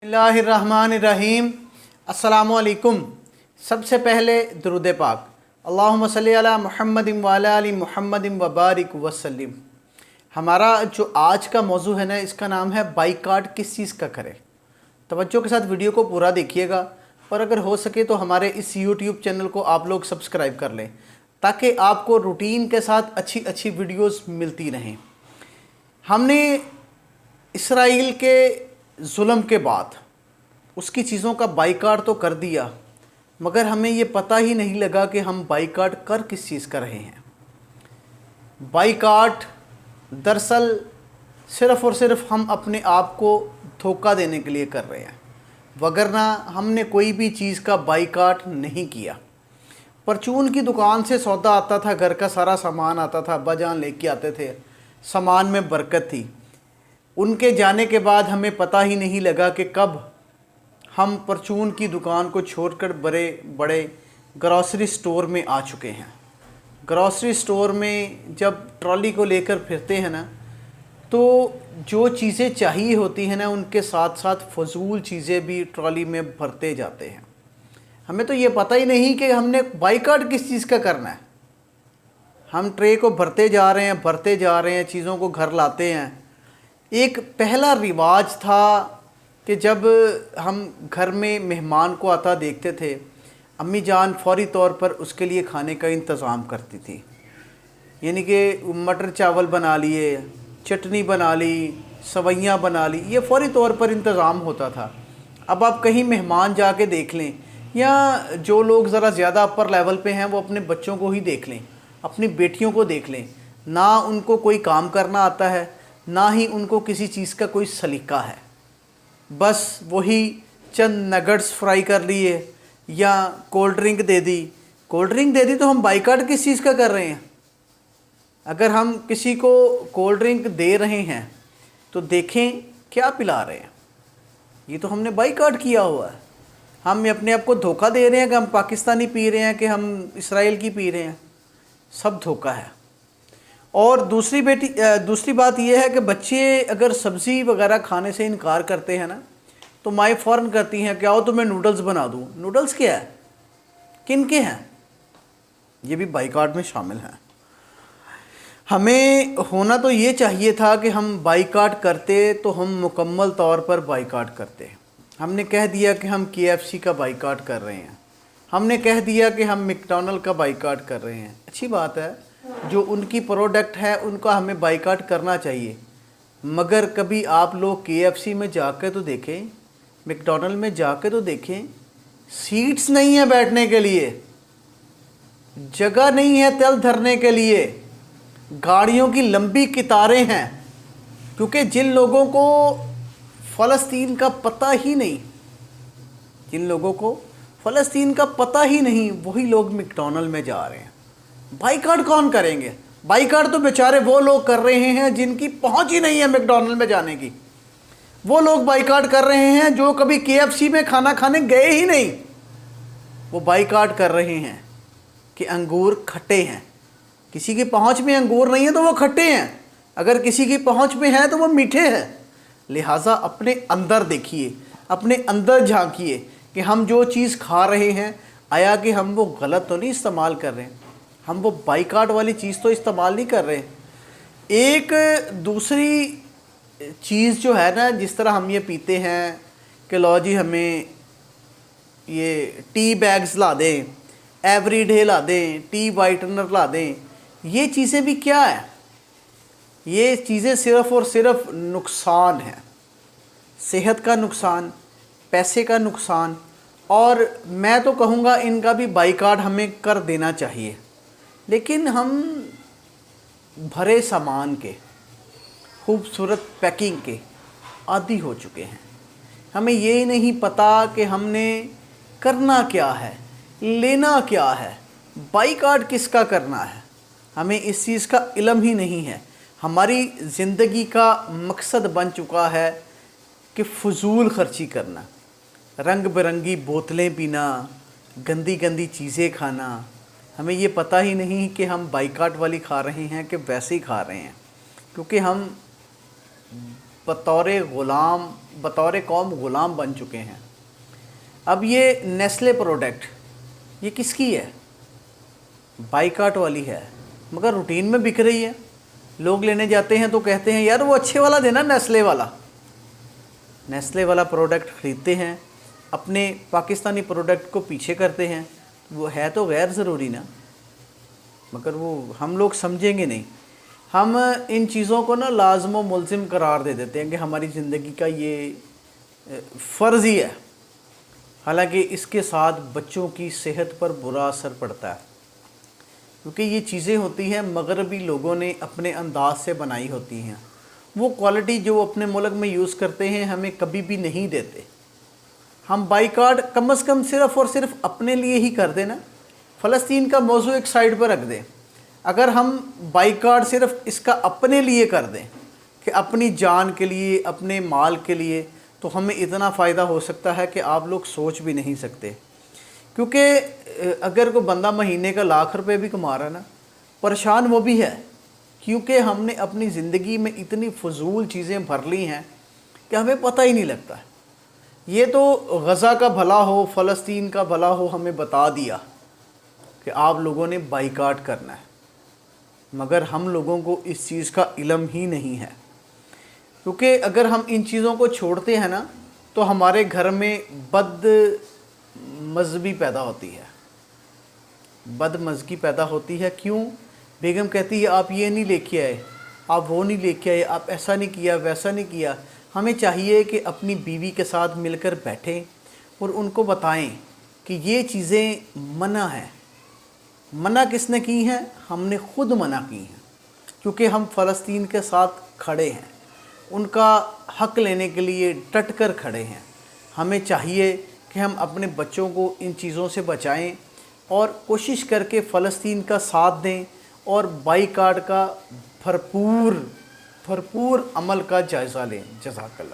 बिस्मिल्लाहिर्रहमानिर्रहीम। अस्सलामुअलैकुम। सबसे पहले दुरूद पाक, अल्लाहुम्मा सल्ली अला मुहम्मदिन व अला आलि मुहम्मदिन व बारिक वसल्लिम। हमारा जो आज का मौजू है ना, इसका नाम है बाइकाट किस चीज़ का करें। तवज्जो के साथ वीडियो को पूरा देखिएगा और अगर हो सके तो हमारे इस यूट्यूब चैनल को आप लोग सब्सक्राइब कर लें ताकि आपको रूटीन के साथ अच्छी अच्छी वीडियोस मिलती रहें। हमने इसराइल के जुल्म के बाद उसकी चीज़ों का बाइकाट तो कर दिया, मगर हमें ये पता ही नहीं लगा कि हम बाइकाट कर किस चीज़ कर रहे हैं। बाइकाट दरअसल सिर्फ़ और सिर्फ हम अपने आप को धोखा देने के लिए कर रहे हैं, वगरना हमने कोई भी चीज़ का बाइकाट नहीं किया। परचून की दुकान से सौदा आता था, घर का सारा सामान आता था, अब्बाजान लेके आते थे, सामान में बरकत थी। उनके जाने के बाद हमें पता ही नहीं लगा कि कब हम परचून की दुकान को छोड़कर बड़े बड़े ग्रॉसरी स्टोर में आ चुके हैं। ग्रॉसरी स्टोर में जब ट्रॉली को लेकर फिरते हैं ना, तो जो चीज़ें चाहिए होती हैं ना, उनके साथ साथ फजूल चीज़ें भी ट्रॉली में भरते जाते हैं। हमें तो ये पता ही नहीं कि हमने बाइकाट किस चीज़ का करना है। हम ट्रे को भरते जा रहे हैं, चीज़ों को घर लाते हैं। एक पहला रिवाज था कि जब हम घर में मेहमान को आता देखते थे, अम्मी जान फौरी तौर पर उसके लिए खाने का इंतज़ाम करती थी। यानी कि मटर चावल बना लिए, चटनी बना ली, सवैयाँ बना ली, ये फौरी तौर पर इंतज़ाम होता था। अब आप कहीं मेहमान जाके देख लें, या जो लोग ज़रा ज़्यादा अपर लेवल पे हैं वो अपने बच्चों को ही देख लें, अपनी बेटियों को देख लें, ना उनको कोई काम करना आता है, ना ही उनको किसी चीज़ का कोई सलीका है। बस वही चंद नगट्स फ्राई कर लिए या कोल्ड ड्रिंक दे दी। कोल्ड ड्रिंक दे दी तो हम बाइकाट किस चीज़ का कर रहे हैं। अगर हम किसी को कोल्ड ड्रिंक दे रहे हैं तो देखें क्या पिला रहे हैं। ये तो हमने बाइकाट किया हुआ है। हम अपने आप को धोखा दे रहे हैं कि हम पाकिस्तानी पी रहे हैं, कि हम इसराइल की पी रहे हैं। सब धोखा है। और दूसरी बात यह है कि बच्चे अगर सब्ज़ी वगैरह खाने से इनकार करते हैं ना, तो माएँ फ़ौरन करती हैं कि आओ तो मैं नूडल्स बना दूँ। नूडल्स क्या है, किन के हैं, ये भी बाइकाट में शामिल हैं। हमें होना तो ये चाहिए था कि हम बाइकाट करते तो हम मुकम्मल तौर पर बाइकाट करते। हमने कह दिया कि हम KFC का बाइकाट कर रहे हैं, हमने कह दिया कि हम मैकडॉनल्ड का बाइकाट कर रहे हैं। अच्छी बात है, जो उनकी प्रोडक्ट है उनका हमें बाइकाट करना चाहिए, मगर कभी आप लोग KFC में जाकर तो देखें, मैकडॉनल्ड में जाकर तो देखें, सीट्स नहीं है बैठने के लिए, जगह नहीं है तल धरने के लिए, गाड़ियों की लंबी कतारें हैं। क्योंकि जिन लोगों को फ़लस्तीन का पता ही नहीं, जिन लोगों को फ़लस्तीन का पता ही नहीं, वही लोग मैकडॉनल्ड में जा रहे हैं। बाइकाट कौन करेंगे? बाइकाट तो बेचारे वो लोग कर रहे हैं जिनकी पहुंच ही नहीं है मैकडॉनल्ड में जाने की। वो लोग बाइकाट कर रहे हैं जो कभी KFC में खाना खाने गए ही नहीं। वो बाइकाट कर रहे हैं कि अंगूर खट्टे हैं। किसी की पहुंच में अंगूर नहीं है तो वो खट्टे हैं, अगर किसी की पहुंच में है तो वो मीठे हैं। लिहाजा अपने अंदर देखिए, अपने अंदर झांकिए कि हम जो चीज़ खा रहे हैं, आया कि हम वो गलत तो नहीं इस्तेमाल कर रहे हैं, हम वो बाइकाट वाली चीज़ तो इस्तेमाल नहीं कर रहे। एक दूसरी चीज़ जो है ना, जिस तरह हम ये पीते हैं कि लो जी हमें ये टी बैग्स ला दें, एवरीडे ला दें, टी वाइटनर ला दें, ये चीज़ें भी क्या है? ये चीज़ें सिर्फ़ और सिर्फ नुकसान है। सेहत का नुकसान, पैसे का नुकसान, और मैं तो कहूँगा इनका भी बाइकाट हमें कर देना चाहिए। लेकिन हम भरे सामान के, खूबसूरत पैकिंग के आदी हो चुके हैं। हमें ये नहीं पता कि हमने करना क्या है, लेना क्या है, बाइकाट किसका करना है। हमें इस चीज़ का इल्म ही नहीं है। हमारी ज़िंदगी का मकसद बन चुका है कि फ़जूल ख़र्ची करना, रंग बिरंगी बोतलें पीना, गंदी गंदी चीज़ें खाना। हमें ये पता ही नहीं कि हम बाइकाट वाली खा रहे हैं कि वैसे ही खा रहे हैं, क्योंकि हम بطور قوم غلام بن چکے ہیں۔ اب یہ نیسلے پروڈکٹ یہ کس کی ہے؟ بائیکاٹ والی ہے، مگر روٹین میں بک رہی ہے۔ لوگ لینے جاتے ہیں تو کہتے ہیں یار وہ اچھے والا دینا، نیسلے والا پروڈکٹ خریدتے ہیں، اپنے پاکستانی پروڈکٹ کو پیچھے کرتے ہیں۔ وہ ہے تو غیر ضروری نا، مگر وہ ہم لوگ سمجھیں گے نہیں۔ ہم ان چیزوں کو نا لازم و ملزم قرار دے دیتے ہیں کہ ہماری زندگی کا یہ فرض ہی ہے، حالانکہ اس کے ساتھ بچوں کی صحت پر برا اثر پڑتا ہے، کیونکہ یہ چیزیں ہوتی ہیں مغربی لوگوں نے اپنے انداز سے بنائی ہوتی ہیں۔ وہ کوالٹی جو اپنے ملک میں یوز کرتے ہیں ہمیں کبھی بھی نہیں دیتے۔ ہم بائیکاٹ کم از کم صرف اور صرف اپنے لیے ہی کر دیں نا، فلسطین کا موضوع ایک سائڈ پر رکھ دیں۔ اگر ہم بائیکاٹ صرف اس کا اپنے لیے کر دیں کہ اپنی جان کے لیے، اپنے مال کے لیے، تو ہمیں اتنا فائدہ ہو سکتا ہے کہ آپ لوگ سوچ بھی نہیں سکتے۔ کیونکہ اگر کوئی بندہ مہینے کا لاکھ روپے بھی کما رہا ہے نا، پریشان وہ بھی ہے، کیونکہ ہم نے اپنی زندگی میں اتنی فضول چیزیں بھر لی ہیں کہ ہمیں پتہ ہی نہیں لگتا۔ یہ تو غزہ کا بھلا ہو، فلسطین کا بھلا ہو، ہمیں بتا دیا کہ آپ لوگوں نے بائیکاٹ کرنا ہے، مگر ہم لوگوں کو اس چیز کا علم ہی نہیں ہے۔ کیونکہ اگر ہم ان چیزوں کو چھوڑتے ہیں نا تو ہمارے گھر میں بد مذہبی پیدا ہوتی ہے، بد مذہبی پیدا ہوتی ہے۔ کیوں؟ بیگم کہتی ہے آپ یہ نہیں لے کے آئے، آپ وہ نہیں لے کے آئے، آپ ایسا نہیں کیا، ویسا نہیں کیا۔ ہمیں چاہیے کہ اپنی بیوی کے ساتھ مل کر بیٹھیں اور ان کو بتائیں کہ یہ چیزیں منع ہیں۔ منع کس نے کی ہیں؟ ہم نے خود منع کی ہیں، کیونکہ ہم فلسطین کے ساتھ کھڑے ہیں، ان کا حق لینے کے لیے ڈٹ کر کھڑے ہیں۔ ہمیں چاہیے کہ ہم اپنے بچوں کو ان چیزوں سے بچائیں اور کوشش کر کے فلسطین کا ساتھ دیں اور بائیکاٹ کا بھرپور عمل کا جائزہ لیں۔ جزاک اللہ۔